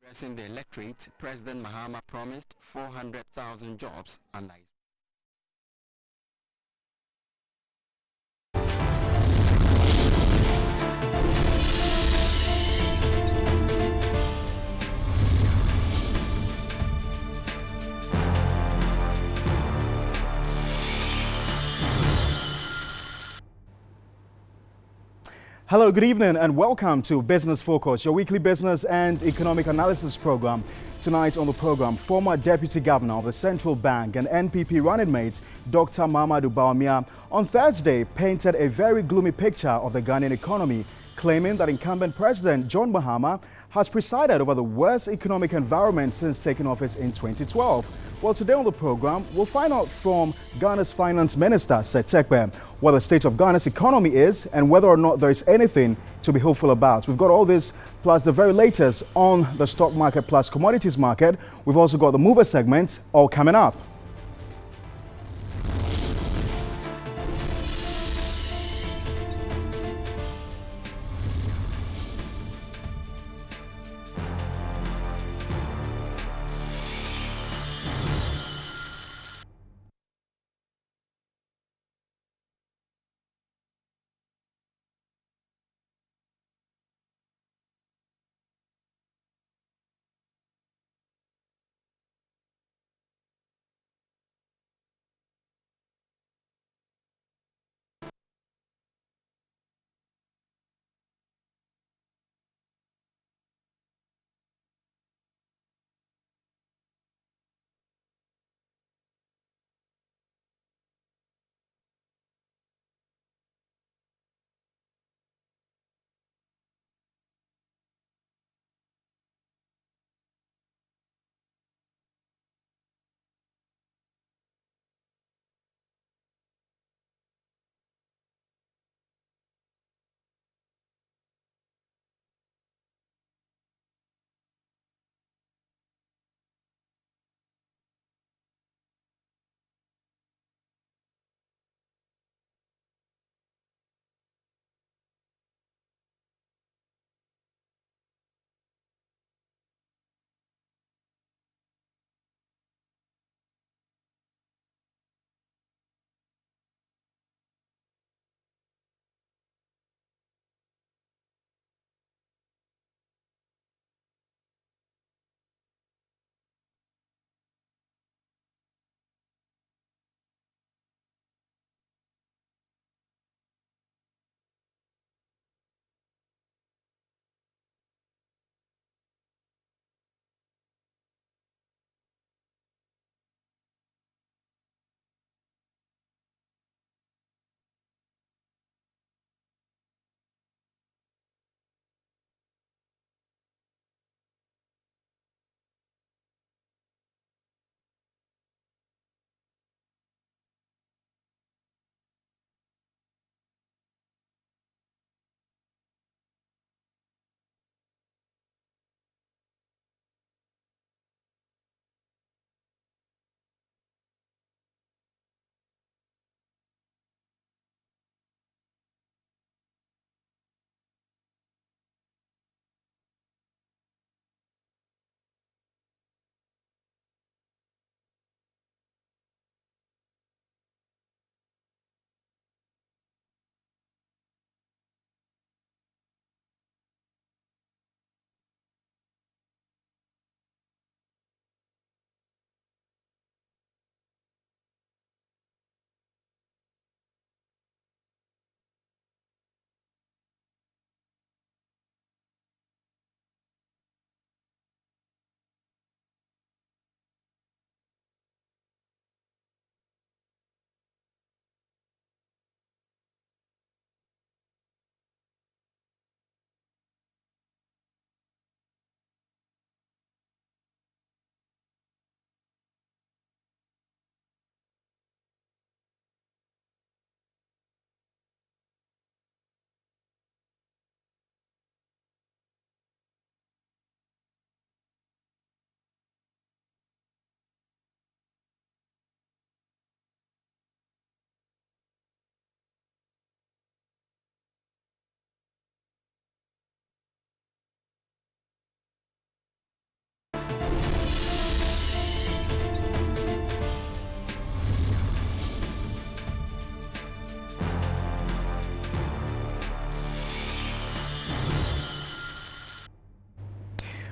Addressing the electorate, President Mahama promised 400,000 jobs under his Hello, good evening and welcome to Business Focus, your weekly business and economic analysis program. Tonight on the program, former Deputy Governor of the Central Bank and NPP running mate, Dr. Mahamudu Bawumia, on Thursday painted a very gloomy picture of the Ghanaian economy, claiming that incumbent President John Mahama has presided over the worst economic environment since taking office in 2012. Well, today on the program, we'll find out from Ghana's Finance Minister, Seth Terkper, what the state of Ghana's economy is and whether or not there is anything to be hopeful about. We've got all this plus the very latest on the stock market plus commodities market. We've also got the mover segment all coming up.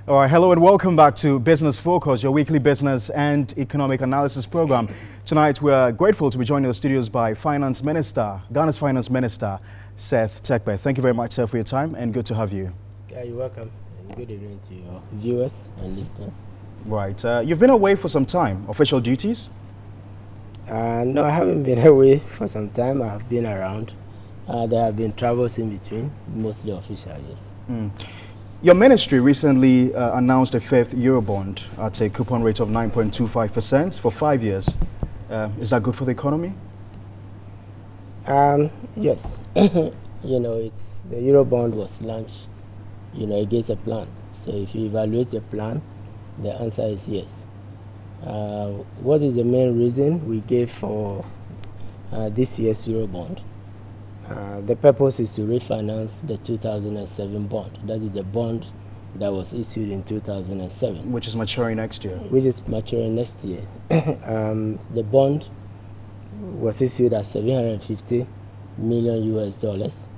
All right, hello and welcome back to Business Focus, your weekly business and economic analysis program. Tonight, we are grateful to be joined in the studios by Ghana's Finance Minister, Seth Terkper. Thank you very much, sir, for your time, and good to have you. Yeah, you're welcome. And good evening to your viewers and listeners. Right. You've been away for some time. Official duties? No, I haven't been away for some time. I have been around. There have been travels in between, mostly official, yes. Your ministry recently announced a fifth Eurobond at a coupon rate of 9.25% for 5 years. Is that good for the economy? Yes. The Eurobond was launched, against a plan. So if you evaluate the plan, the answer is yes. What is the main reason we gave for this year's Eurobond? The purpose is to refinance the 2007 bond. That is the bond that was issued in 2007. Which is maturing next year. Which is maturing next year. The bond was issued at $750 million US.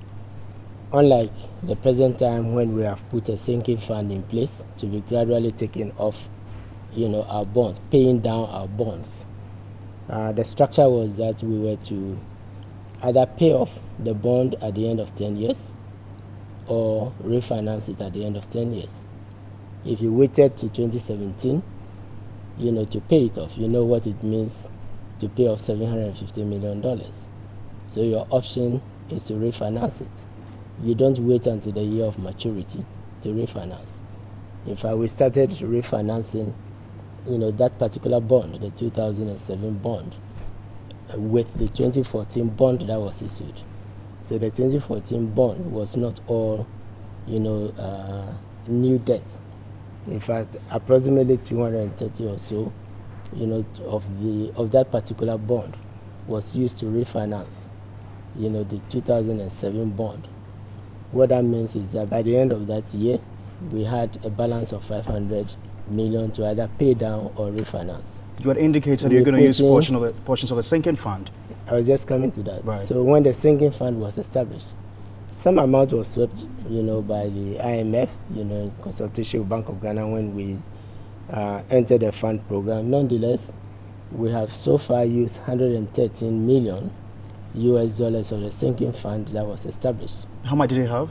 Unlike the present time when we have put a sinking fund in place to be gradually taking off, our bonds, paying down our bonds. The structure was that we were to either pay off the bond at the end of 10 years or refinance it at the end of 10 years. If you waited to 2017, to pay it off, you know what it means to pay off $750 million. So your option is to refinance it. You don't wait until the year of maturity to refinance. In fact, we started refinancing, that particular bond, the 2007 bond, with the 2014 bond that was issued. So the 2014 bond was not all, new debt. In fact, approximately 230 or so, of that particular bond was used to refinance, the 2007 bond. What that means is that by the end of that year, we had a balance of 500 million to either pay down or refinance. You had indicated you're going to use portions of a sinking fund. I was just coming to that. Right. So when the sinking fund was established, some amount was swept, by the IMF, in consultation with Bank of Ghana when we entered the fund program. Nonetheless, we have so far used $113 million US of the sinking fund that was established. How much did you have?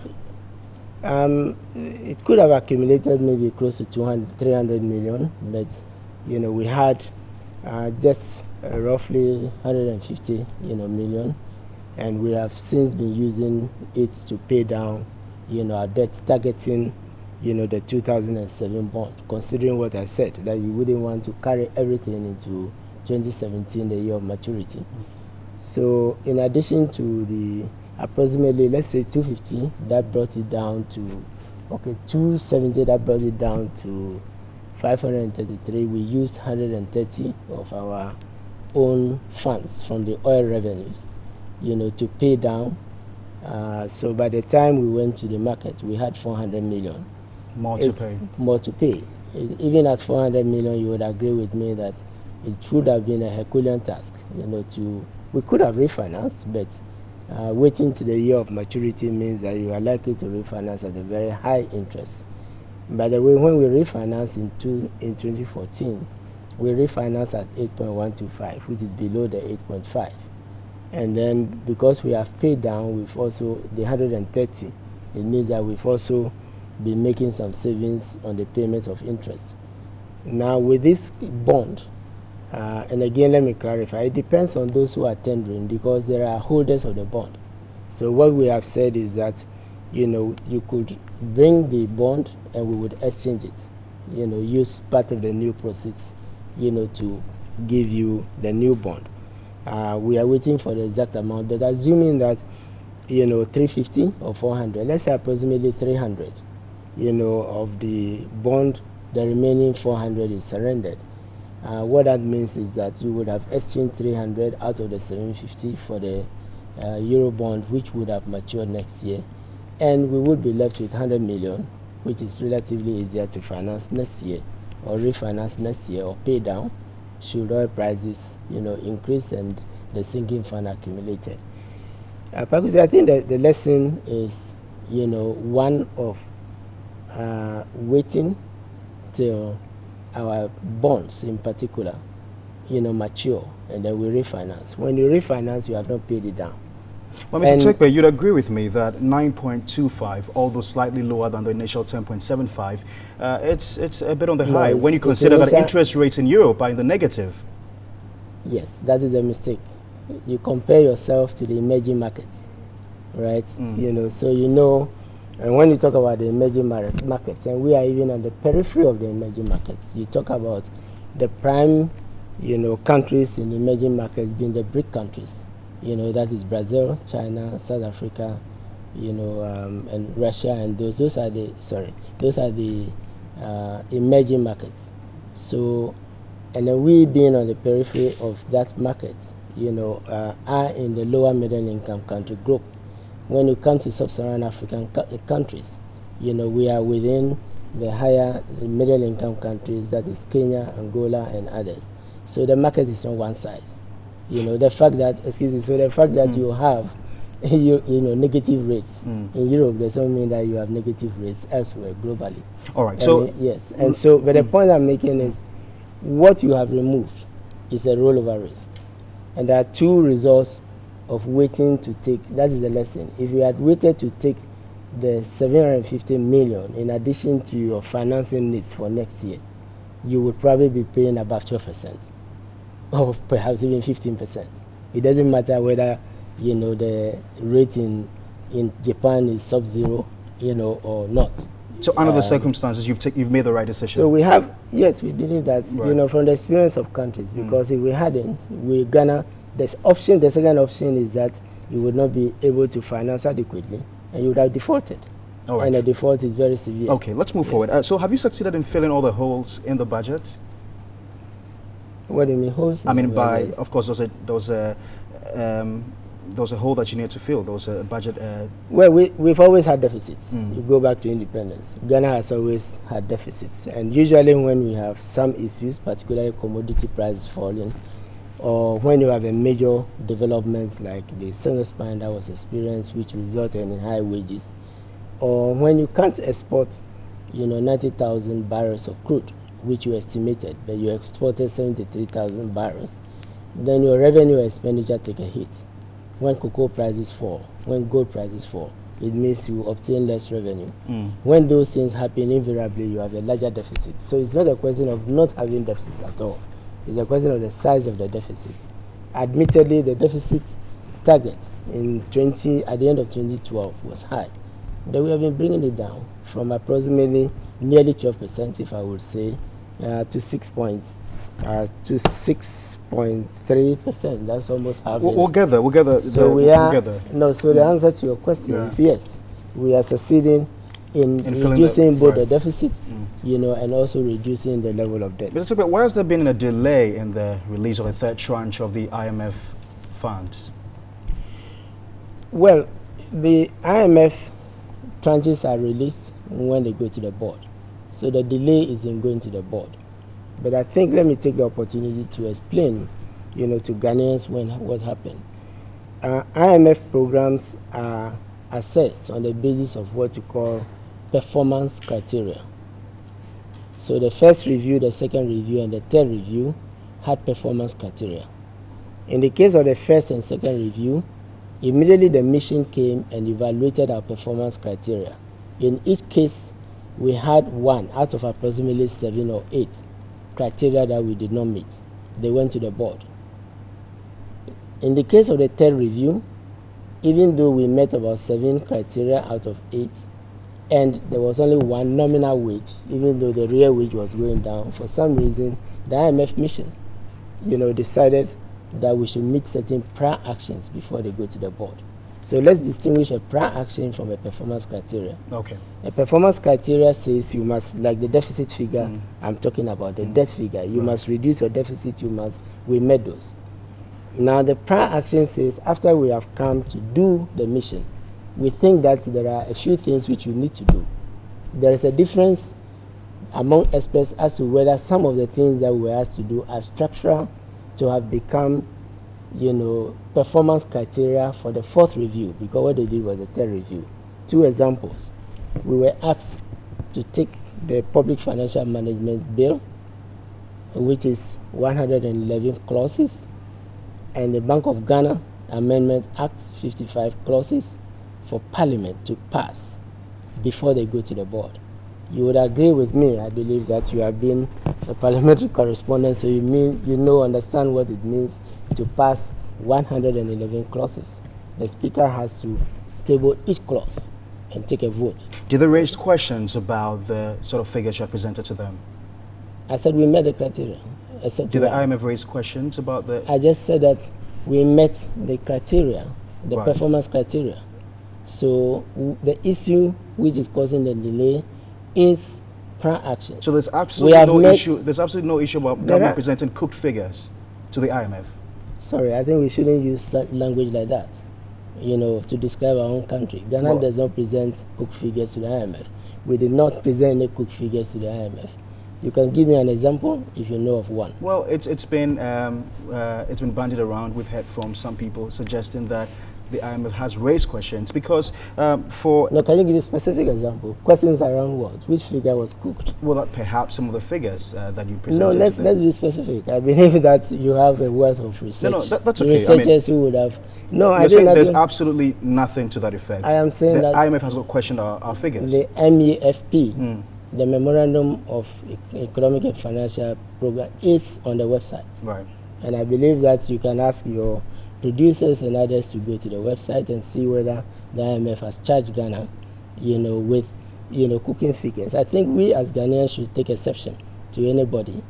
It could have accumulated maybe close to 300 million, but we had just roughly 150 million, and we have since been using it to pay down our debt, targeting the 2007 bond, considering what I said, that you wouldn't want to carry everything into 2017, the year of maturity. So in addition to the approximately, let's say 250, that brought it down to 270, that brought it down to 533. We used 130 of our own funds from the oil revenues, to pay down. So by the time we went to the market, we had 400 million. More to pay. More to pay. Even at 400 million, you would agree with me that it would have been a Herculean task, we could have refinanced, but waiting to the year of maturity means that you are likely to refinance at a very high interest. By the way, when we refinanced in 2014, we refinanced at 8.125, which is below the 8.5. And then because we have paid down, we've also, the 130, it means that we've also been making some savings on the payment of interest. Now with this bond, and again, let me clarify, it depends on those who are tendering because there are holders of the bond. So what we have said is that, you could bring the bond and we would exchange it, use part of the new proceeds, to give you the new bond. We are waiting for the exact amount, but assuming that, 350 or 400, let's say approximately 300, of the bond, the remaining 400 is surrendered. What that means is that you would have exchanged 300 out of the 750 for the Euro bond, which would have matured next year, and we would be left with 100 million, which is relatively easier to finance next year, or refinance next year, or pay down should oil prices, increase and the sinking fund accumulated. Because I think that the lesson is, one of waiting till our bonds in particular, mature, and then we refinance. When you refinance, you have not paid it down. Well, Mr. Terkper, you'd agree with me that 9.25, although slightly lower than the initial 10.75, it's a bit on the high when you consider that interest rates in Europe are in the negative. Yes, that is a mistake. You compare yourself to the emerging markets, right? So and when you talk about the emerging markets, and we are even on the periphery of the emerging markets, you talk about the prime, countries in emerging markets being the BRIC countries. That is Brazil, China, South Africa, and Russia, and those are the emerging markets. So, and then we being on the periphery of that market, are in the lower middle income country group. When you come to sub-Saharan African countries, we are within the higher middle income countries, that is Kenya, Angola, and others. So the market is on one size. The fact that you have negative rates in Europe doesn't mean that you have negative rates elsewhere globally. All right. So yes, and so but the point I'm making is what you have removed is a rollover risk, and there are two results of waiting to take. That is the lesson. If you had waited to take the 750 million in addition to your financing needs for next year, you would probably be paying above 12%. Or perhaps even 15%. It doesn't matter whether the rate in Japan is sub-zero, or not. So under the circumstances, you've made the right decision. So we believe that from the experience of countries, because if we hadn't, the second option is that you would not be able to finance adequately, and you would have defaulted. All right. And the default is very severe. Okay, let's move forward. So have you succeeded in filling all the holes in the budget? What do you mean holes? I mean, of course, there was a hole that you need to fill. There was a budget. Well, we've always had deficits. You go back to independence. Ghana has always had deficits, and usually when we have some issues, particularly commodity prices falling, or when you have a major development like the single spine that was experienced, which resulted in high wages, or when you can't export, 90,000 barrels of crude, which you estimated, but you exported 73,000 barrels, then your revenue expenditure take a hit. When cocoa prices fall, when gold prices fall, it means you obtain less revenue. When those things happen, invariably you have a larger deficit. So it's not a question of not having deficits at all. It's a question of the size of the deficit. Admittedly, the deficit target at the end of 2012 was high. But we have been bringing it down from approximately nearly 12%, if I would say, to 6.3%. That's almost half. We'll get there. So the answer to your question is yes. We are succeeding in reducing both the deficit, and also reducing the level of debt. Mr. Terkper, why has there been a delay in the release of the third tranche of the IMF funds? Well, the IMF tranches are released when they go to the board. So the delay is in going to the board. But I think let me take the opportunity to explain, to Ghanaians what happened. IMF programs are assessed on the basis of what you call performance criteria. So the first review, the second review, and the third review had performance criteria. In the case of the first and second review, immediately the mission came and evaluated our performance criteria. In each case, we had one out of approximately 7 or 8 criteria that we did not meet. They went to the board. In the case of the third review, even though we met about 7 criteria out of 8, and there was only one nominal wage, even though the real wage was going down, for some reason, the IMF mission, decided that we should meet certain prior actions before they go to the board. So let's distinguish a prior action from a performance criteria. Okay. A performance criteria says you must, like the deficit figure I'm talking about, the debt figure, you must reduce your deficit, we met those. Now the prior action says after we have come to do the mission, we think that there are a few things which you need to do. There is a difference among experts as to whether some of the things that we were asked to do are structural to have become, performance criteria for the fourth review, because what they did was the third review. 2 examples. We were asked to take the Public Financial Management Bill, which is 111 clauses, and the Bank of Ghana Amendment Act 55 clauses for Parliament to pass before they go to the board. You would agree with me, I believe, that you have been a parliamentary correspondent, so understand what it means to pass 111 clauses. The Speaker has to table each clause and take a vote. Did they raise questions about the sort of figures you presented to them? I said we met the criteria. Did the IMF raise questions about the... I just said that we met the criteria, the Right. performance criteria. So the issue which is causing the delay is prior actions. So there's absolutely no issue about government presenting cooked figures to the IMF? Sorry, I think we shouldn't use language like that, to describe our own country. Ghana does not present cooked figures to the IMF. We did not present any cooked figures to the IMF. You can give me an example if you know of one. Well, it's been bandied around. We've heard from some people suggesting that the IMF has raised questions because for... No, can you give a specific example? Questions around what? Which figure was cooked? Well, that perhaps some of the figures that you presented. No, let's be specific. I believe that you have a wealth of research. No, that's okay. Researchers who would have... No, I think there's absolutely nothing to that effect. I am saying the that... IMF has not questioned our figures. The MEFP, the Memorandum of Economic and Financial Program, is on the website. Right. And I believe that you can ask your producers and others to go to the website and see whether the IMF has charged Ghana, with, cooking figures. I think we as Ghanaians should take exception to anybody,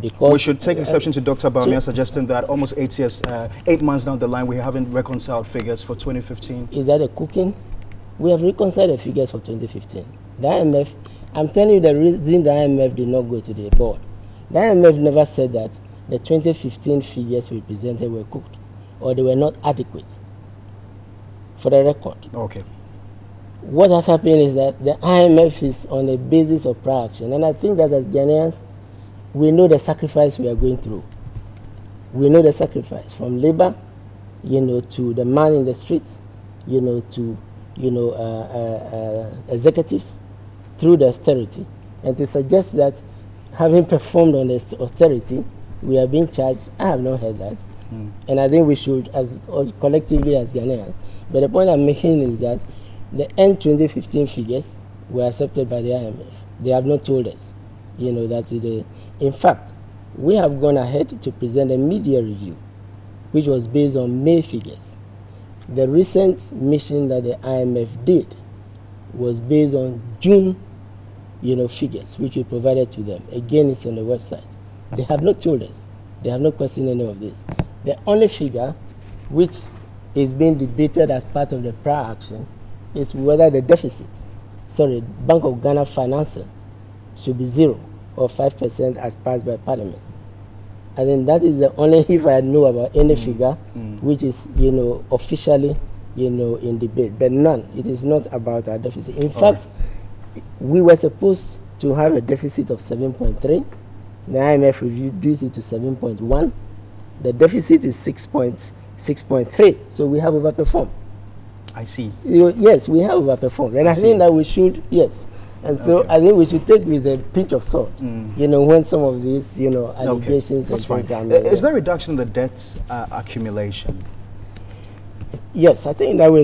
because... We should take exception to Dr. Bawumia suggesting that almost 8 months down the line, we haven't reconciled figures for 2015. Is that a cooking? We have reconciled the figures for 2015. The IMF, I'm telling you the reason the IMF did not go to the board. The IMF never said that the 2015 figures we presented were cooked, or they were not adequate, for the record. Okay. What has happened is that the IMF is on a basis of prior action, and I think that as Ghanaians, we know the sacrifice we are going through. We know the sacrifice from labor, to the man in the streets, to executives, through the austerity, and to suggest that having performed on the austerity, we are being charged. I have not heard that. And I think we should, collectively as Ghanaians. But the point I'm making is that the end 2015 figures were accepted by the IMF. They have not told us, that in fact, we have gone ahead to present a media review, which was based on May figures. The recent mission that the IMF did was based on June, figures, which we provided to them. Again, it's on the website. They have not told us. They have not questioned any of this. The only figure which is being debated as part of the prior action is whether the Bank of Ghana financing should be 0 or 5% as passed by Parliament. I think that is the only, if I know about any figure which is, officially, in debate, but none. It is not about our deficit. In fact, we were supposed to have a deficit of 7.3. The IMF reduced it to 7.1. The deficit is 6.3. So we have overperformed. I see. Yes, we have overperformed. And I think that we should, yes. And so I think we should take with a pinch of salt, when some of these, allegations and things are made. Is there a reduction in the debts accumulation? Yes, I think that we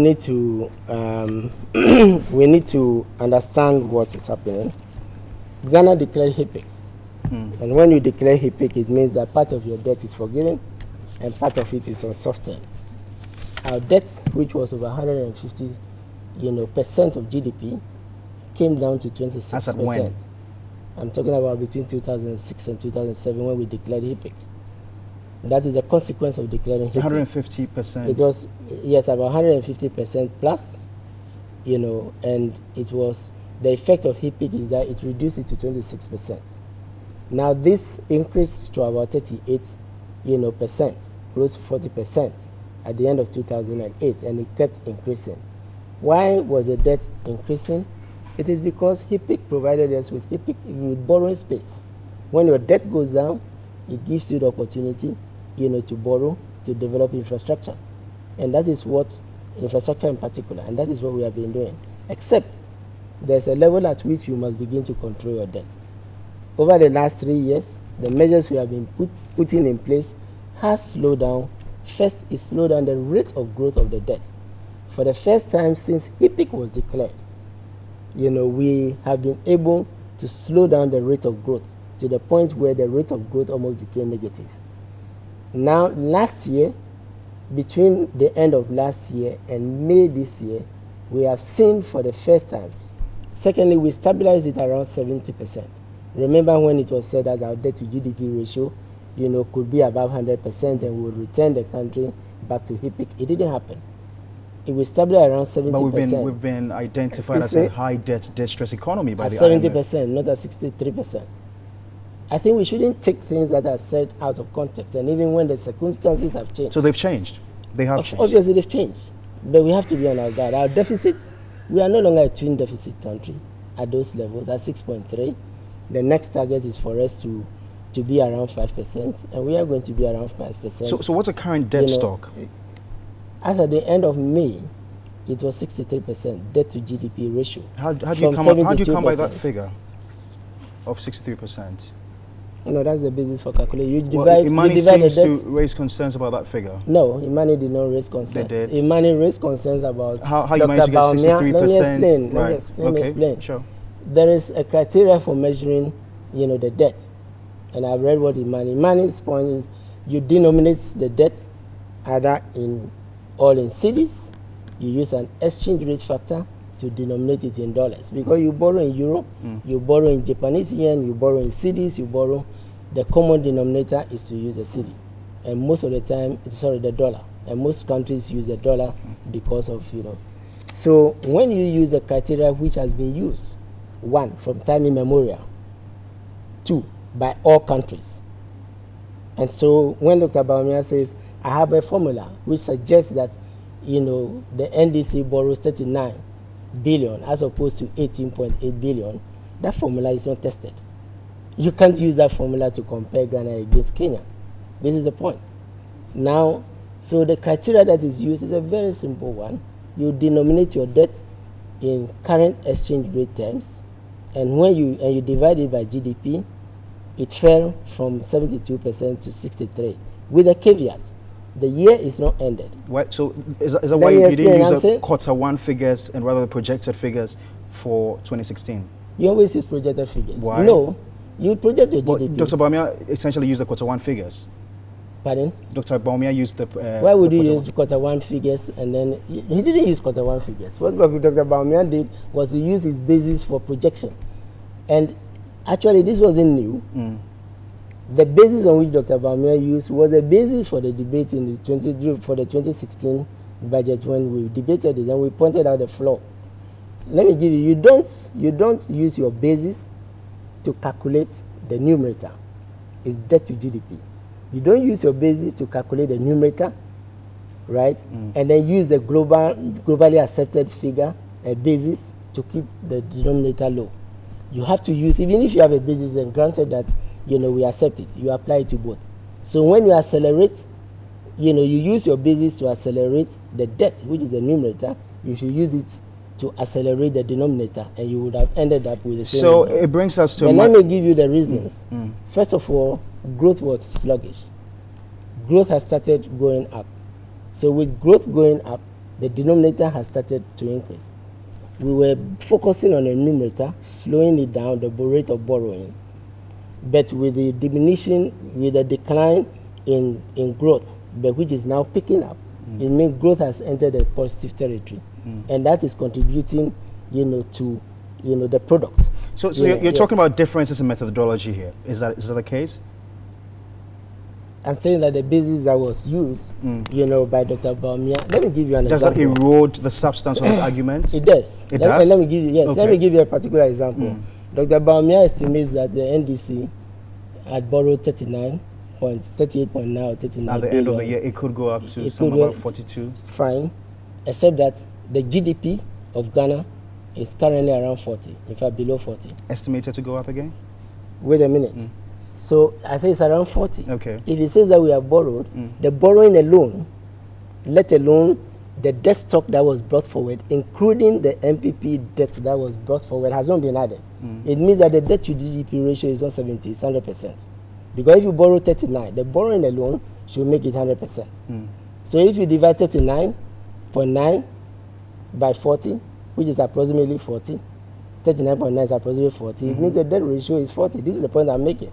need to understand what is happening. Ghana declared HIPIC. And when you declare HIPIC, it means that part of your debt is forgiven and part of it is on soft terms. Our debt, which was over 150, percent of GDP, came down to 26%. As at when? I'm talking about between 2006 and 2007 when we declared HIPIC. That is a consequence of declaring HIPIC. 150%. It was, yes, about 150% plus, and it was, the effect of HIPIC is that it reduced it to 26%. Now this increased to about 38, percent, close to 40% at the end of 2008, and it kept increasing. Why was the debt increasing? It is because HIPIC provided us with borrowing space. When your debt goes down, it gives you the opportunity, to borrow, to develop infrastructure. And that is what, infrastructure in particular, and that is what we have been doing. Except there's a level at which you must begin to control your debt. Over the last 3 years, the measures we have been putting in place has slowed down. First, it slowed down the rate of growth of the debt. For the first time since HIPC was declared, we have been able to slow down the rate of growth to the point where the rate of growth almost became negative. Now, last year, between the end of last year and May this year, we have seen for the first time. Secondly, we stabilized it around 70%. Remember when it was said that our debt to GDP ratio, could be above 100% and would return the country back to HIPC? It didn't happen. It will stabilize around 70%. But we've been identified as a high debt distress economy by the 70%, IMF. not at 63%. I think we shouldn't take things that are said out of context, and even when the circumstances have changed. So they've changed. They have changed. Obviously, they've changed. But we have to be on our guard. Our deficit, we are no longer a twin deficit country at those levels, at 6.3. The next target is for us to be around 5%, and we are going to be around 5%. So what's the current debt stock? As at the end of May, it was 63% debt to GDP ratio. How do you come by that figure of 63%? That's the basis for calculating. You divide, Imani you divide seems the debt. to raise concerns about that figure. No, Imani did not raise concerns. They did. Imani raised concerns about how you managed to get 63%. Let me explain. Right. Let me explain. Sure. There is a criteria for measuring, the debt. And I've read what Imani's point is. You denominate the debt either in cedis. You use an exchange rate factor to denominate it in dollars, because you borrow in euro, you borrow in Japanese yen, you borrow in cedis, you borrow. The common denominator is to use the cedi, and most of the time, the dollar. And most countries use the dollar because of So when you use the criteria which has been used, 1, from time immemorial, 2, by all countries. And so when Dr. Bawumia says, I have a formula which suggests that, the NDC borrows 39 billion as opposed to 18.8 billion, that formula is not tested. You can't use that formula to compare Ghana against Kenya. This is the point. Now, so the criteria that is used is a very simple one. You denominate your debt in current exchange rate terms, and when you divide it by GDP, it fell from 72% to 63%, with a caveat. The year is not ended. What? So is that why you didn't use the Q1 figures and rather the projected figures for 2016? You always use projected figures. Why? No, you project your GDP. Dr. Bawumia essentially used the Q1 figures. Pardon? Dr. Bawumia used the... Why would you use Q1 figures and then... He didn't use Q1 figures. What Dr. Bawumia did was to use his basis for projection. And actually, this wasn't new. The basis on which Dr. Bawumia used was the basis for the debate in for the 2016 budget when we debated it, and we pointed out the flaw. Let me give you, you don't use your basis to calculate the numerator. It's debt to GDP. You don't use your basis to calculate the numerator, right? And then use the globally accepted figure, a basis, to keep the denominator low. You have to use, even if you have a basis, and granted that we accept it, you apply it to both. So when you accelerate, you use your basis to accelerate the debt, which is the numerator. You should use it to accelerate the denominator, and you would have ended up with the same result. So it brings us to... But let me give you the reasons. First of all, growth was sluggish. Growth has started going up. So with growth going up, the denominator has started to increase. We were focusing on the numerator, slowing it down, the rate of borrowing. But with the decline in growth, but which is now picking up, it means growth has entered a positive territory. And that is contributing, to, the product. So you're talking about differences in methodology here. Is that the case? I'm saying that the basis that was used, by Dr. Bawumia. Let me give you an example. Does that erode the substance of his argument? It does. It does? Let me give you, Okay. let me give you a particular example. Dr. Bawumia estimates that the NDC had borrowed 38.9 or 39 At the end of the year, it could go up to somewhere about 42. Fine, except that the GDP of Ghana is currently around 40, in fact below 40. Estimated to go up again? Wait a minute. So I say it's around 40. Okay. If he says that we have borrowed, the borrowing alone, let alone the debt stock that was brought forward, including the NPP debt that was brought forward, has not been added. It means that the debt to GDP ratio is not 70, it's 100%. Because if you borrow 39, the borrowing alone should make it 100%. So if you divide 39.9 by 40, which is approximately 40, 39.9 is approximately 40, it means the debt ratio is 40. This is the point I'm making.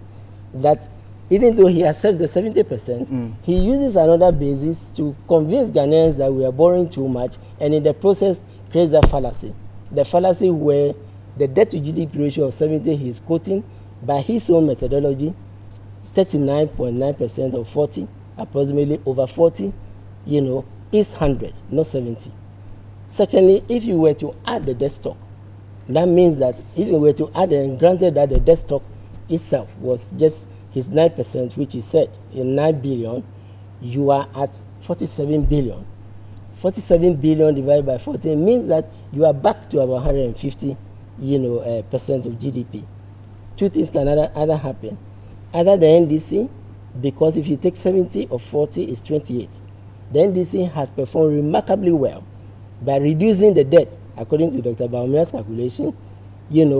That even though he accepts the 70%, he uses another basis to convince Ghanaians that we are borrowing too much, and in the process creates a fallacy. The fallacy where the debt to GDP ratio of 70 he is quoting by his own methodology, 39.9% of 40, approximately over 40, is 100, not 70. Secondly, if you were to add the debt stock, that means that if you were to add, and granted that the debt stock itself was just his 9%, which he said in 9 billion, you are at 47 billion. 47 billion divided by 40 means that you are back to about 150, percent of GDP. Two things can either happen. Either the NDC, because if you take 70 of 40 is 28. The NDC has performed remarkably well by reducing the debt, according to Dr. Baumia's calculation,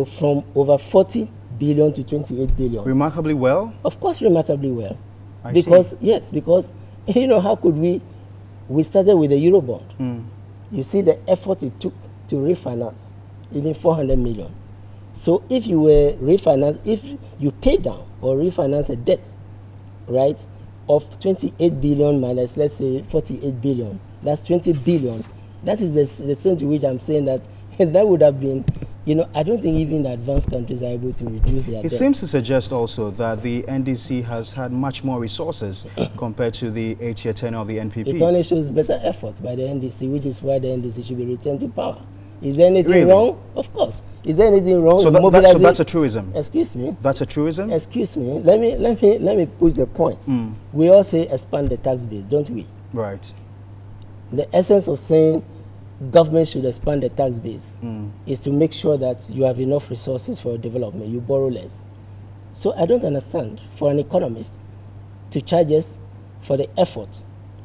from over 40 billion to 28 billion. Remarkably well? Of course, remarkably well. Because how could we started with the Eurobond. You see the effort it took to refinance, even 400 million. So if you were refinance, if you pay down or refinance a debt, right, of 28 billion minus, let's say, 48 billion, that's 20 billion. That is the extent to which I'm saying that that would have been, I don't think even the advanced countries are able to reduce their debt. It seems to suggest also that the NDC has had much more resources compared to the 8-year tenure of the NPP. It only shows better effort by the NDC, which is why the NDC should be returned to power. Is there anything wrong? Of course. Is there anything wrong? So, so that's a truism. Excuse me. That's a truism. Excuse me. Let me push the point. We all say expand the tax base, don't we? Right. The essence of saying government should expand the tax base is to make sure that you have enough resources for development. You borrow less. So I don't understand for an economist to charge us for the effort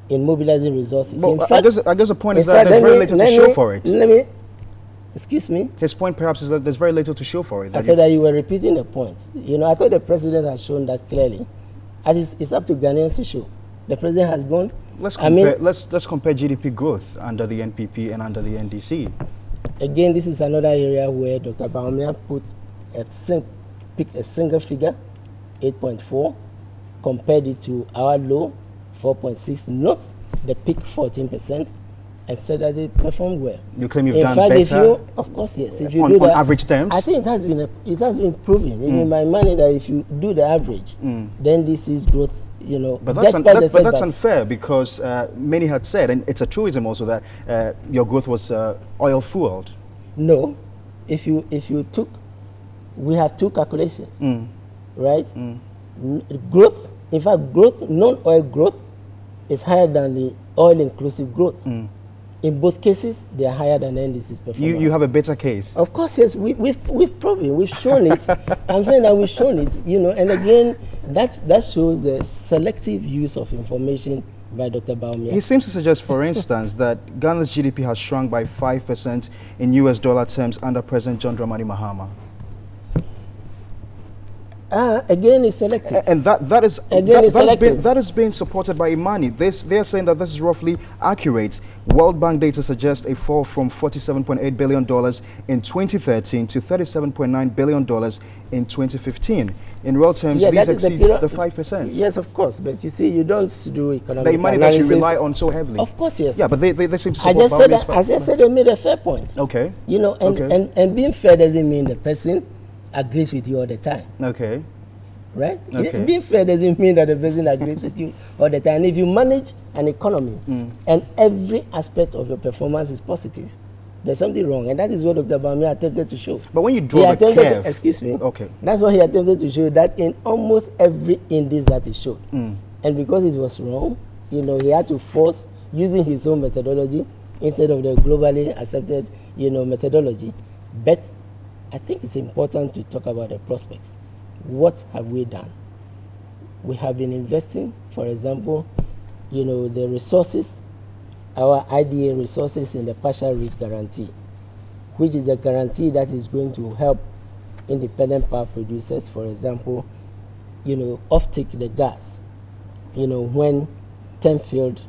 in mobilizing resources. Well, in fact, I guess the point is that there's very little to show for it. Excuse me? His point perhaps is that there's very little to show for it. I thought that you were repeating the point. I thought the president has shown that clearly. And it's up to Ghanaians to show. The president has gone. Let's compare GDP growth under the NPP and under the NDC. Again, this is another area where Dr. Bawumia picked a single figure, 8.4, compared it to our low, 4.6, not the peak 14%, and said that they performed well. You claim you've done better? Of course, yes. If you do on average terms? I think it has been proven in my mind that if you do the average, then this is growth. But that's unfair because many had said, and it's a truism also, that your growth was oil-fueled. No. If you took, we have two calculations, right? Growth, in fact, growth, non-oil growth is higher than the oil-inclusive growth. In both cases, they are higher than NDC's performance. You have a better case. Of course, yes. We've proven, we've shown it. I'm saying that we've shown it, and again, that shows the selective use of information by Dr. Bawumia. He seems to suggest, for instance, that Ghana's GDP has shrunk by 5% in US dollar terms under President John Dramani Mahama. Again, it's selective. And that is being supported by Imani. They're saying that this is roughly accurate. World Bank data suggests a fall from $47.8 billion in 2013 to $37.9 billion in 2015. In real terms, this exceeds the 5%. Yes, of course. But you see, you don't do economic the Imani that you rely on so heavily. Of course, yes. Yeah, but they seem to support I just said they made a fair point. Okay. And being fair doesn't mean the person agrees with you all the time. Okay. Right? Okay. Being fair doesn't mean that the person agrees with you all the time. If you manage an economy and every aspect of your performance is positive, there's something wrong. And that is what Dr. Bawumia attempted to show. But when you draw the curve... Excuse me. Okay. That's what he attempted to show, that in almost every index that he showed. And because it was wrong, he had to force using his own methodology instead of the globally accepted, methodology. But I think it's important to talk about the prospects. What have we done? We have been investing, for example, the resources our IDA resources in the partial risk guarantee, which is a guarantee that is going to help independent power producers, for example, offtake the gas, when Tenfield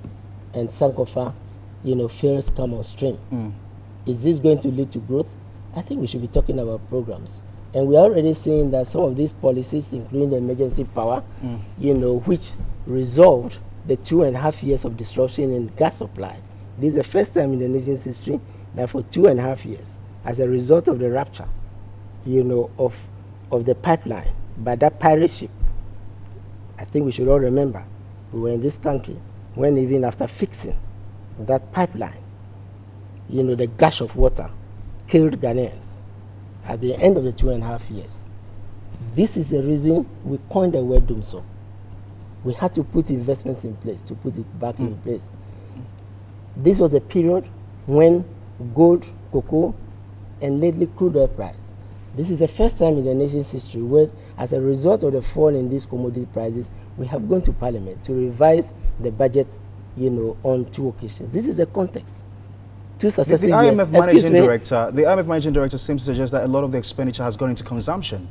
and Sankofa, fields come on stream. Is this going to lead to growth? I think we should be talking about programs. And we are already seeing that some of these policies, including the emergency power, which resolved the 2.5 years of disruption in gas supply. This is the first time in the nation's history that for 2.5 years, as a result of the rupture, of the pipeline by that pirate ship. I think we should all remember we were in this country when, even after fixing that pipeline, the gush of water killed Ghanaians at the end of the 2.5 years. This is the reason we coined the word doomsday. We had to put investments in place to put it back in place. This was a period when gold, cocoa, and lately crude oil price. This is the first time in the nation's history where, as a result of the fall in these commodity prices, we have gone to Parliament to revise the budget, on 2 occasions. This is the context. 2 successive the years. IMF managing director seems to suggest that a lot of the expenditure has gone into consumption.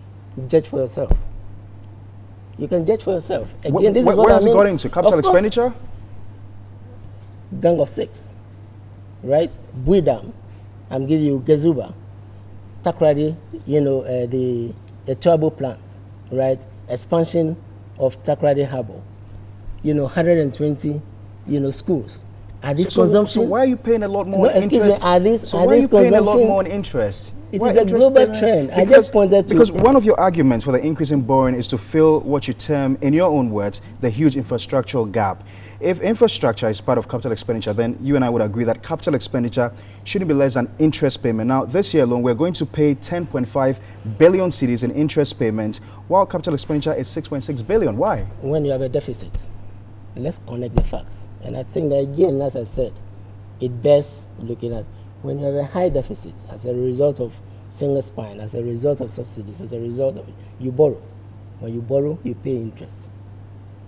Judge for yourself. You can judge for yourself. Again, this is where what has I mean. it gone into? Capital expenditure? Gang of 6, right? Buidam, I'm giving you Gezuba, Takrady, the turbo plant, right? Expansion of Takrady Harbour, 120, schools. Are these consumption? So why are you paying a lot more interest? Excuse me, are these paying a lot more on interest? It is a global trend. I just pointed to... Because one of your arguments for the increase in borrowing is to fill what you term, in your own words, the huge infrastructural gap. If infrastructure is part of capital expenditure, then you and I would agree that capital expenditure shouldn't be less than interest payment. Now, this year alone, we're going to pay 10.5 billion cedis in interest payments, while capital expenditure is 6.6 billion. Why? When you have a deficit, let's connect the facts. And I think that, again, as I said, it bears looking at when you have a high deficit as a result of single spine, as a result of subsidies, as a result of you borrow. When you borrow, you pay interest.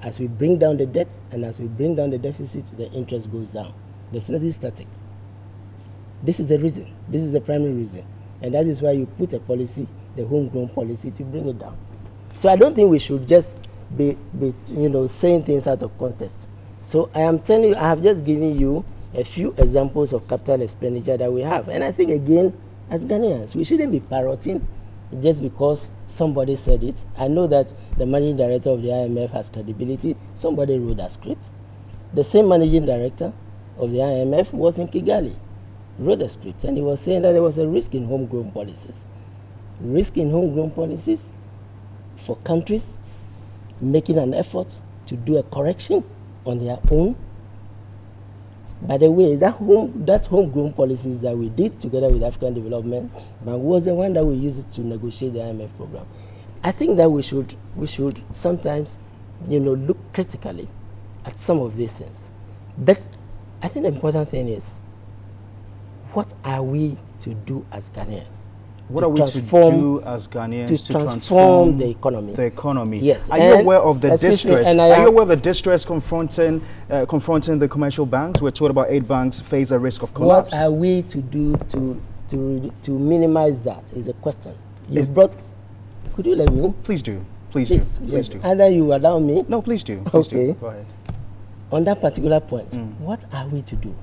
As we bring down the debt and as we bring down the deficit, the interest goes down. There's nothing static. This is the reason. This is the primary reason. And that is why you put a policy, the homegrown policy, to bring it down. So I don't think we should just be saying things out of context. So I am telling you, I have just given you a few examples of capital expenditure that we have. And I think, again, as Ghanaians, we shouldn't be parroting just because somebody said it. I know that the managing director of the IMF has credibility. Somebody wrote that script. The same managing director of the IMF was in Kigali, wrote a script, and he was saying that there was a risk in homegrown policies. Risk in homegrown policies for countries making an effort to do a correction on their own. By the way, that homegrown policies that we did together with African Development Bank was the one that we used to negotiate the IMF program. I think that we should sometimes, look critically at some of these things. But I think the important thing is, what are we to do as Ghanaians? What are we to do as Ghanaians to transform the economy? The economy. Yes. Are you aware of the distress? Are you aware of the distress confronting the commercial banks? We're told about 8 banks face a risk of collapse. What are we to do to minimize that? Is a question. Could you let me? Please do. Please do. Please do. Either you allow me. No, please do. Please okay. do. Go ahead. On that particular point, what are we to do?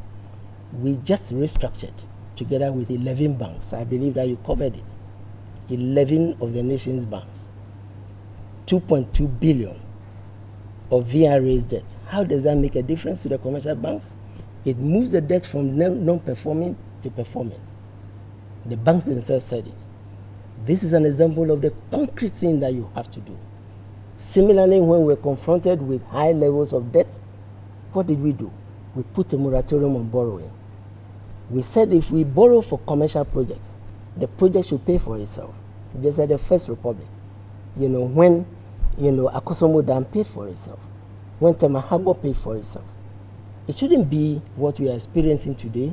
We just restructured together with 11 banks. I believe that you covered it. 11 of the nation's banks. 2.2 billion of VRA's debt. How does that make a difference to the commercial banks? It moves the debt from non-performing to performing. The banks themselves said it. This is an example of the concrete thing that you have to do. Similarly, when we're confronted with high levels of debt, what did we do? We put a moratorium on borrowing. We said if we borrow for commercial projects, the project should pay for itself. Just like the First Republic. When, Akosomo Dam paid for itself. When Temahagbo paid for itself. It shouldn't be what we are experiencing today,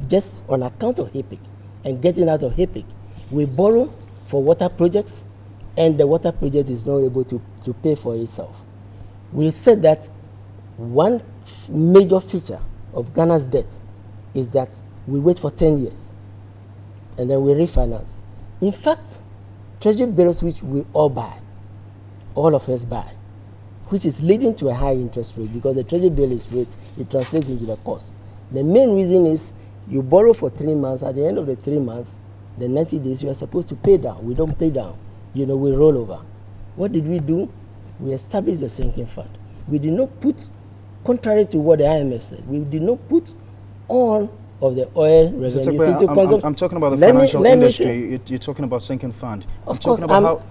just on account of HIPIC and getting out of HIPIC. We borrow for water projects, and the water project is not able to pay for itself. We said that one major feature of Ghana's debt is that we wait for 10 years and then we refinance. In fact, treasury bills which we all buy, all of us buy, which is leading to a high interest rate because the treasury bill is rate, it translates into the cost. The main reason is you borrow for 3 months, at the end of the 3 months, the 90 days you are supposed to pay down. We don't pay down, we roll over. What did we do? We established the sinking fund. We did not put, contrary to what the IMF said, we did not put all of the oil revenues into consumption. I'm talking about the financial industry. You're talking about sinking fund. Of course,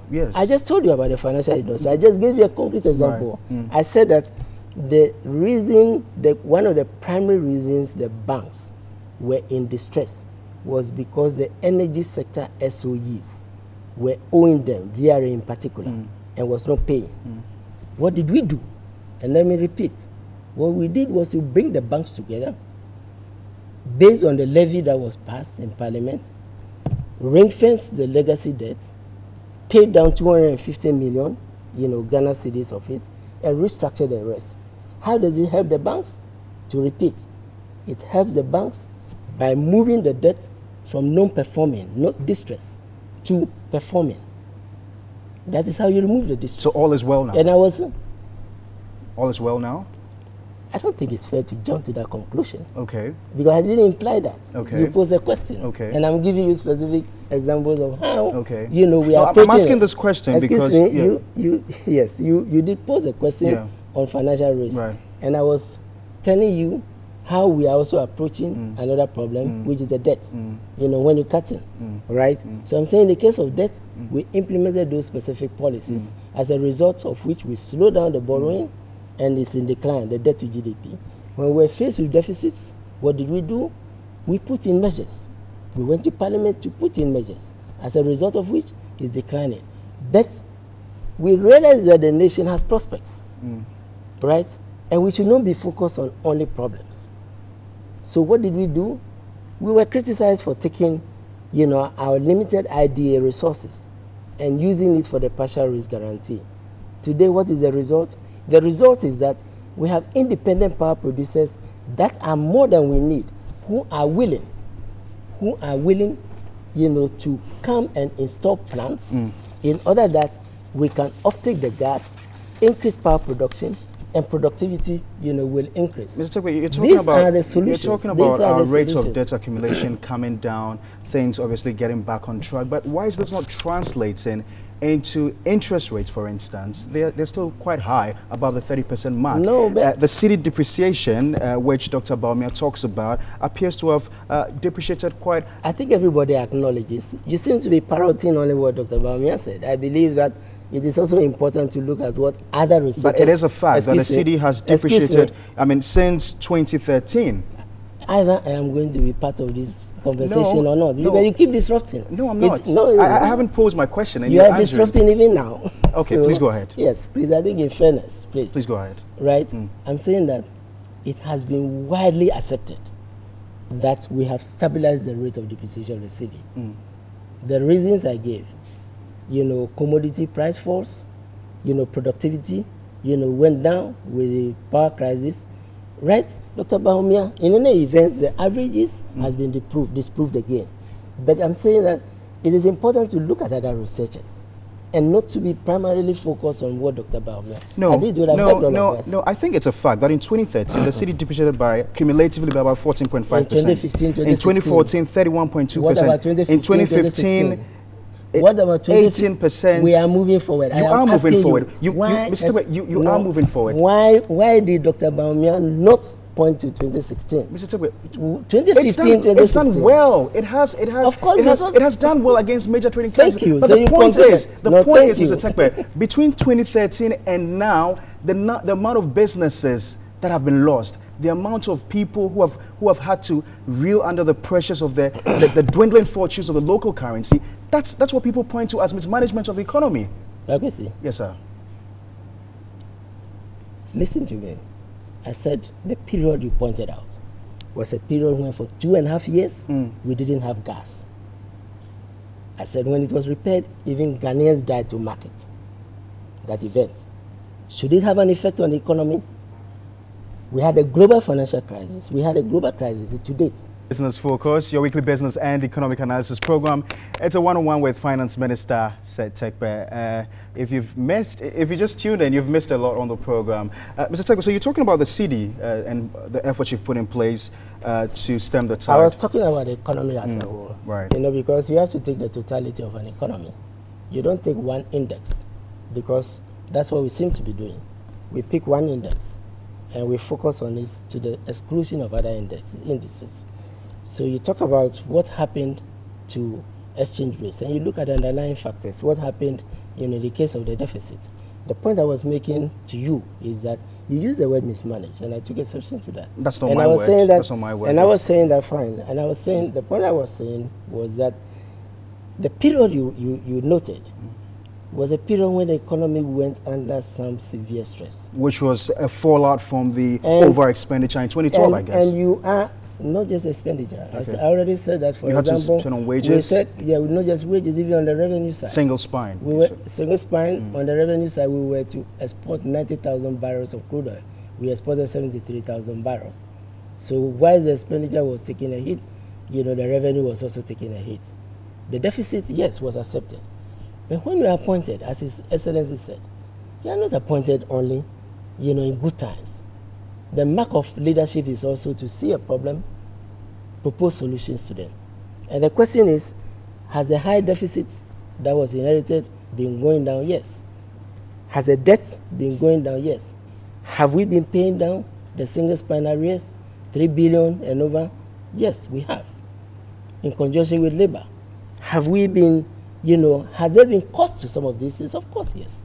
yes. I just told you about the financial industry. I just gave you a concrete example. Right. I said that the reason, one of the primary reasons the banks were in distress was because the energy sector SOEs were owing them, VRA in particular, and was not paying. What did we do? And let me repeat. What we did was to bring the banks together based on the levy that was passed in Parliament, ring-fence the legacy debt, pay down 250 million, Ghana cedis of it, and restructure the rest. How does it help the banks? To repeat, it helps the banks by moving the debt from non-performing, not distress, to performing. That is how you remove the distress. So all is well now? And all is well now? I don't think it's fair to jump to that conclusion. Okay. Because I didn't imply that. Okay. You posed a question. Okay. And I'm giving you specific examples of how, okay. we are approaching. I'm asking this question Excuse because... me, you did pose a question on financial risk. Right. And I was telling you how we are also approaching another problem, which is the debt. When you cut in, right? So I'm saying in the case of debt, we implemented those specific policies as a result of which we slowed down the borrowing, and it's in decline, the debt to GDP. When we're faced with deficits, what did we do? We put in measures. We went to Parliament to put in measures, as a result of which it's declining. But we realized that the nation has prospects, right? And we should not be focused on only problems. So what did we do? We were criticized for taking, our limited IDA resources and using it for the partial risk guarantee. Today, what is the result? The result is that we have independent power producers that are more than we need, who are willing, to come and install plants in order that we can offtake the gas, increase power production, and productivity, will increase. Mr. Terkper, you're talking about our rates of debt accumulation coming down, things obviously getting back on track. But why is this not translating into interest rates, for instance? They're still quite high, above the 30% mark. No, but the city depreciation, which Dr. Bawumia talks about, appears to have depreciated quite... I think everybody acknowledges. You seem to be parroting only what Dr. Bawumia said. I believe that it is also important to look at what other researchers... But it is a fact that the city has depreciated, since 2013. Either I am going to be part of this conversation or not. But you keep disrupting. No, I'm not. I haven't posed my question. And you are disrupting even now. Okay, so, please go ahead. Yes, please. I think in fairness, please. Please go ahead. Right? I'm saying that it has been widely accepted that we have stabilized the rate of depreciation of the city. The reasons I gave, commodity price falls, productivity, went down with the power crisis. Right, Dr. Bawumia, in any event, the averages has been disproved again. But I'm saying that it is important to look at other researchers and not to be primarily focused on what Dr. Bawumia. No, I think it's a fact that in 2013, the city depreciated cumulatively by about 14.5%. In 2015, in 2014, 31.2%. What about 2015, in 2015, what about 18%? We are moving forward. You are moving forward. You are moving forward. Why did Dr. Bawumia not point to 2016? Mr. Terkper, 2015, 2016. It's done well. It has done well against major trading firms. Thank you. But So the point is, Mr. Terkper, between 2013 and now, the amount of businesses that have been lost, the amount of people who have had to reel under the pressures of the dwindling fortunes of the local currency, that's what people point to as mismanagement of the economy. Akwesi. Yes, sir. Listen to me. I said the period you pointed out was a period when for 2.5 years we didn't have gas. I said when it was repaired, even Ghanaians died to market that event. Should it have an effect on the economy? We had a global financial crisis. We had a global crisis to date. Business Focus, your weekly business and economic analysis program. It's a one-on-one with Finance Minister Seth Terkper. If you just tuned in, you've missed a lot on the program. Mr. Terkper, so you're talking about the CD and the efforts you've put in place to stem the tide. I was talking about the economy as a whole. Right. You know, because you have to take the totality of an economy. You don't take one index, because that's what we seem to be doing. We pick one index and we focus on it to the exclusion of other indices. So you talk about what happened to exchange rates, and you look at the underlying factors. What happened in the case of the deficit? The point I was making to you is that you used the word mismanaged, and I took exception to that. That's not and my I was word. saying that, that's not my word. And I was saying that fine. And I was saying, the point I was saying was that the period you noted was a period when the economy went under some severe stress. Which was a fallout from the over-expenditure in 2012, I guess. And you are not just expenditure. Okay. I already said that, for you example. had to spend on wages? We said, yeah, not just wages, even on the revenue side. Single spine. We were single spine. On the revenue side, we were to export 90,000 barrels of crude oil. We exported 73,000 barrels. So while the expenditure was taking a hit, the revenue was also taking a hit. The deficit, yes, was accepted. But when you are appointed, as His Excellency said, you are not appointed only, in good times. The mark of leadership is also to see a problem, propose solutions to them. And the question is, has the high deficit that was inherited been going down? Yes. Has the debt been going down? Yes. Have we been paying down the single spine arrears, 3 billion and over? Yes, we have, in conjunction with labor. Have we been, has there been cost to some of these things? Of course, yes.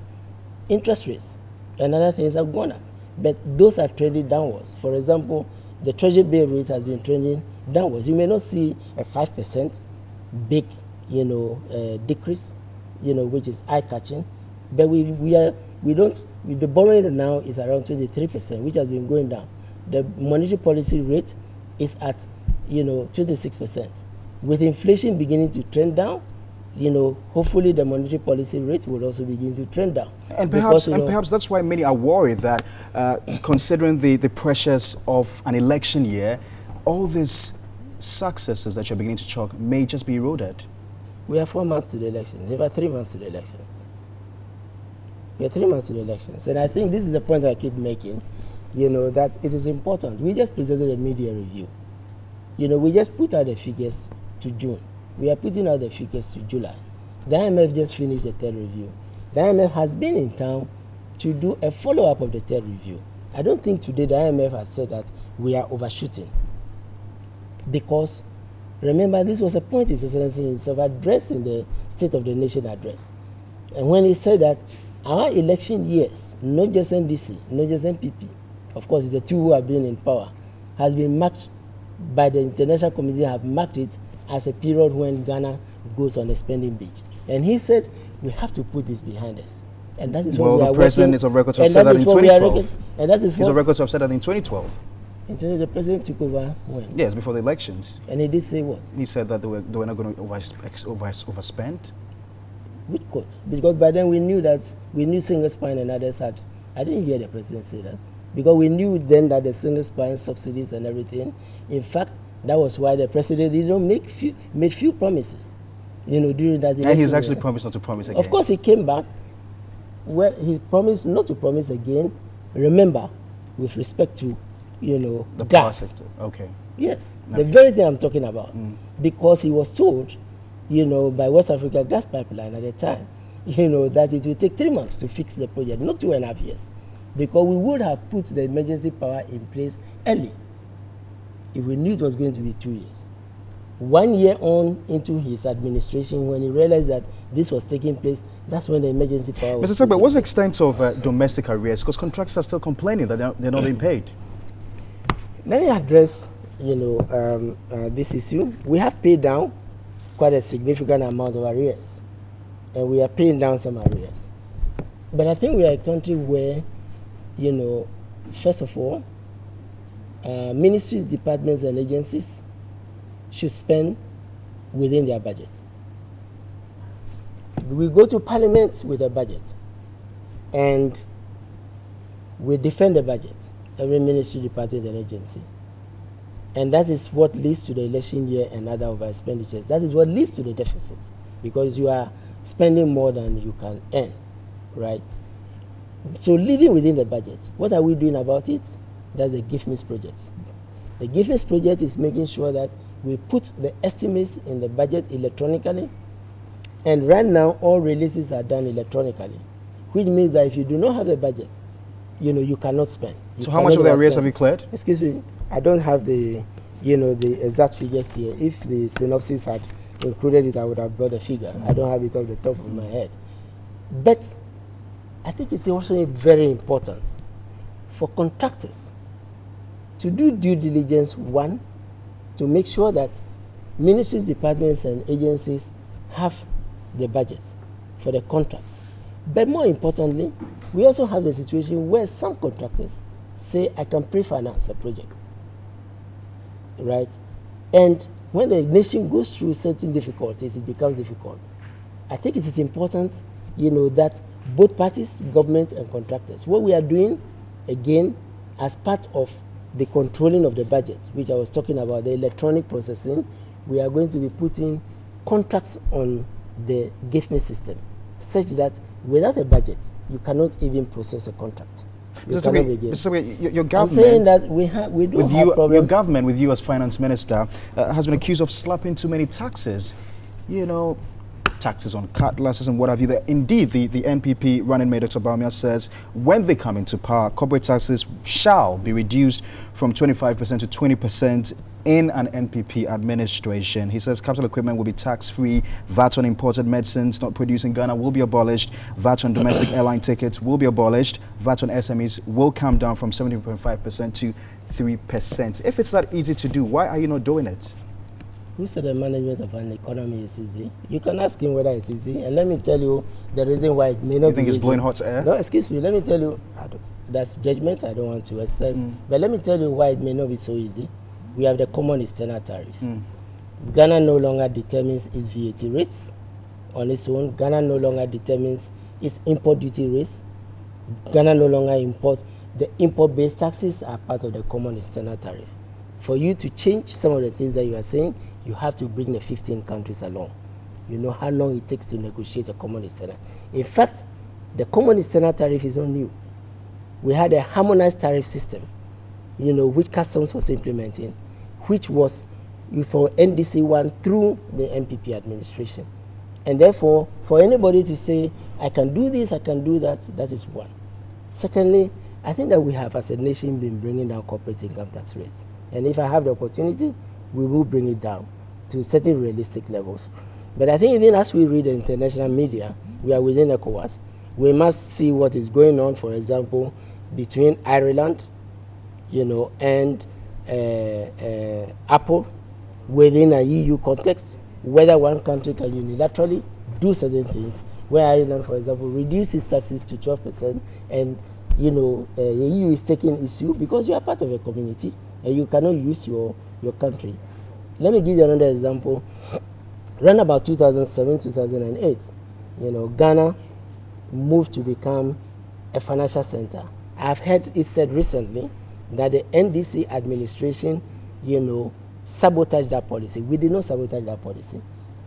Interest rates and other things have gone up, but those are trending downwards. For example, the treasury bill rate has been trending downwards. You may not see a 5% big, decrease, which is eye-catching, but the borrowing now is around 23%, which has been going down. The monetary policy rate is at, 26%. With inflation beginning to trend down, hopefully the monetary policy rate will also begin to trend down. And perhaps that's why many are worried that, considering the pressures of an election year, all these successes that you're beginning to chalk may just be eroded. We are 4 months to the elections. We are 3 months to the elections. We are 3 months to the elections. And I think this is a point I keep making, that it is important. We just presented a media review. We just put out the figures to June. We are putting out the figures to July. The IMF just finished the third review. The IMF has been in town to do a follow-up of the third review. I don't think today the IMF has said that we are overshooting. Because, remember, this was a point His Excellency himself addressed in the State of the Nation address. And when he said that our election years, not just NDC, not just NPP, of course it's the two who have been in power, has been marked by the international community, have marked it as a period when Ghana goes on a spending beach. And he said, we have to put this behind us. And that is what we are the president is on record to have said that in 2012. And that is He's on record to have said that in 2012. The president took over when? Yes, before the elections. And he did say what? He said that they were not going to overspend. Which quote? Because by then we knew single spine and others had. I didn't hear the president say that. Because we knew then that the single spine subsidies and everything. In fact, that was why the president made few promises, during that election. And he's actually promised not to promise again. Of course, he came back. Well, he promised not to promise again. Remember, with respect to, the gas. Okay. Yes, okay. The very thing I'm talking about. Because he was told, by West Africa Gas Pipeline at the time, that it will take 3 months to fix the project, not 2.5 years. Because we would have put the emergency power in place early if we knew it was going to be 2 years. 1 year on into his administration, when he realized that this was taking place, that's when the emergency power was. Mr. Terkper, what's the extent of domestic arrears? Because contractors are still complaining that they're not being paid. Let me address, this issue. We have paid down quite a significant amount of arrears, and we are paying down some arrears. But I think we are a country where, first of all, ministries, departments, and agencies should spend within their budget. We go to Parliament with a budget, and we defend the budget. every ministry, department, and agency. And that is what leads to the election year and other over expenditures. That is what leads to the deficit, because you are spending more than you can earn, right? So living within the budget, what are we doing about it? That's the GIFMIS project. The GIFMIS project is making sure that we put the estimates in the budget electronically, and right now all releases are done electronically, which means that if you do not have a budget, you cannot spend. So how much of the arrears have you cleared? Excuse me, I don't have the exact figures here. If the synopsis had included it, I would have brought a figure. I don't have it off the top of my head. But I think it's also very important for contractors to do due diligence, one, to make sure that ministries, departments, and agencies have the budget for the contracts. But more importantly, we also have the situation where some contractors say, I can pre-finance a project, right? And when the nation goes through certain difficulties, it becomes difficult. I think it is important, that both parties, government and contractors, what we are doing, again, as part of the controlling of the budget, which I was talking about, the electronic processing, we are going to be putting contracts on the GIFMIS system, such that without a budget, you cannot even process a contract. Mr. Your government, I'm saying that we do have problems. Your government, with you as finance minister, has been accused of slapping too many taxes. Taxes on cutlasses and what have you. Indeed, the NPP running mate, Dr. Bawumia, says when they come into power, corporate taxes shall be reduced from 25% to 20% in an NPP administration. He says capital equipment will be tax-free, VAT on imported medicines not produced in Ghana will be abolished, VAT on domestic airline tickets will be abolished, VAT on SMEs will come down from 17.5% to 3%. If it's that easy to do, why are you not doing it? Who said the management of an economy is easy? You can ask him whether it's easy, and let me tell you the reason why it may not be easy. You think it's blowing hot air? No, excuse me, let me tell you, that's judgment, I don't want to assess, but let me tell you why it may not be so easy. We have the common external tariff. Ghana no longer determines its VAT rates on its own. Ghana no longer determines its import duty rates. Ghana no longer imports. The import-based taxes are part of the common external tariff. For you to change some of the things that you are saying, you have to bring the 15 countries along. You know how long it takes to negotiate a common external. In fact, the common external tariff is not new. We had a harmonized tariff system, which customs was implementing, which was for NDC1 through the NPP administration. And therefore, for anybody to say, I can do this, I can do that, that is one. Secondly, I think that we have, as a nation, been bringing down corporate income tax rates. And if I have the opportunity, we will bring it down to certain realistic levels. But I think even as we read the international media, we are within ECOWAS. We must see what is going on, for example, between Ireland, and Apple within a EU context, whether one country can unilaterally do certain things, where Ireland, for example, reduces taxes to 12%, and the EU is taking issue because you are part of a community and you cannot use your country. Let me give you another example. Around about 2007, 2008, Ghana moved to become a financial center. I've heard it said recently that the NDC administration, sabotaged that policy. We did not sabotage that policy.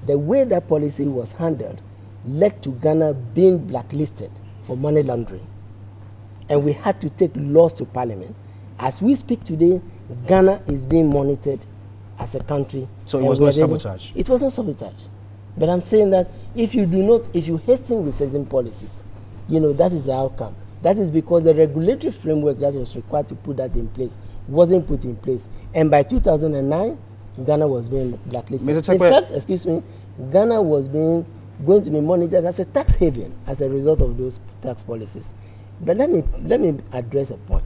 The way that policy was handled led to Ghana being blacklisted for money laundering. And we had to take laws to parliament. As we speak today, Ghana is being monitored as a country. So it was not sabotage? It wasn't sabotage. But I'm saying that if you hasten with certain policies, that is the outcome. That is because the regulatory framework that was required to put that in place wasn't put in place. And by 2009, Ghana was being blacklisted. In fact, excuse me, Ghana was going to be monitored as a tax haven as a result of those tax policies. But let me address a point.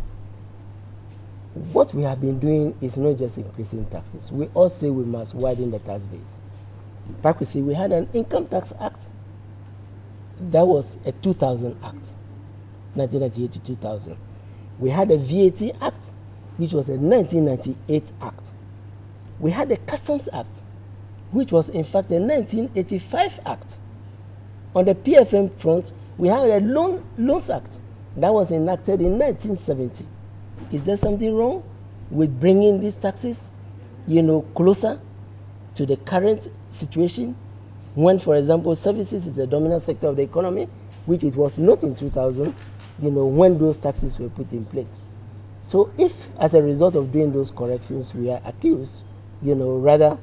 What we have been doing is not just increasing taxes. We all say we must widen the tax base. Back we had an Income Tax Act. That was a 2000 Act, 1998 to 2000. We had a VAT Act, which was a 1998 Act. We had a Customs Act, which was in fact a 1985 Act. On the PFM front, we had a Loans Act that was enacted in 1970. is there something wrong with bringing these taxes, closer to the current situation? When, for example, services is the dominant sector of the economy, which it was not in 2000, when those taxes were put in place. So if, as a result of doing those corrections, we are accused, without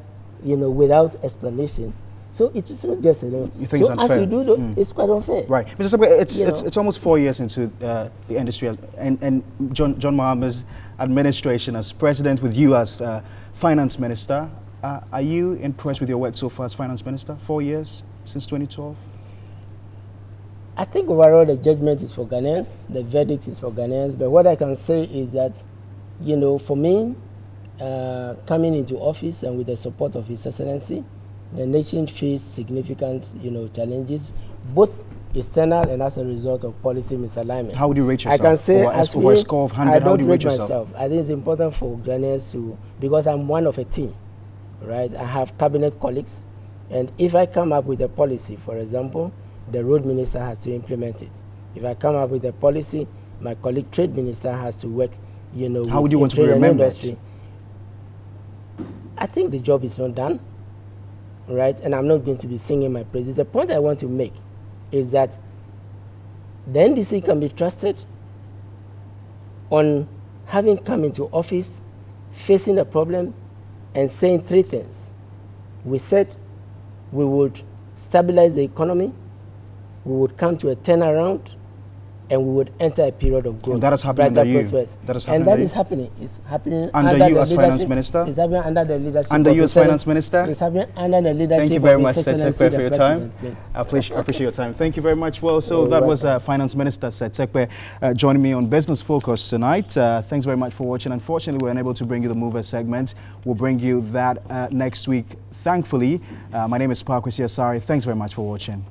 explanation, so it's not just, You think so it's unfair? as you do, it's quite unfair. Right. Mr. Terkper, it's almost 4 years into the industry, and John Mahama's administration as president, with you as finance minister. Are you impressed with your work so far as finance minister? 4 years since 2012? I think overall the judgment is for Ghanaians, the verdict is for Ghanaians, but what I can say is that, for me, coming into office and with the support of His Excellency, the nation faced significant, challenges, both external and as a result of policy misalignment. How would you rate yourself? I can say, over a score of 100, how would you rate myself. yourself? I think it's important for Ghanaians to, because I'm one of a team, right? I have cabinet colleagues, and if I come up with a policy, for example, the road minister has to implement it. If I come up with a policy, my colleague trade minister has to work, how would you want to be remembered? I think the job is not done, right? And I'm not going to be singing my praises. The point I want to make is that the NDC can be trusted on having come into office, facing a problem, and saying three things. We said we would stabilize the economy, we would come to a turnaround, and we would enter a period of growth. And that has happened under you. That is happening. It's happening under you as finance minister. It's happening under the leadership. Under you as finance minister. It's happening under the leadership. Thank you very much, Seth Terkper, for your time. Please. I appreciate your time. Thank you very much. Well, so that was Finance Minister Seth Terkper joining me on Business Focus tonight. Thanks very much for watching. Unfortunately, we were unable to bring you the Mover segment. We'll bring you that next week, thankfully. My name is Parkwesi Asari. Thanks very much for watching.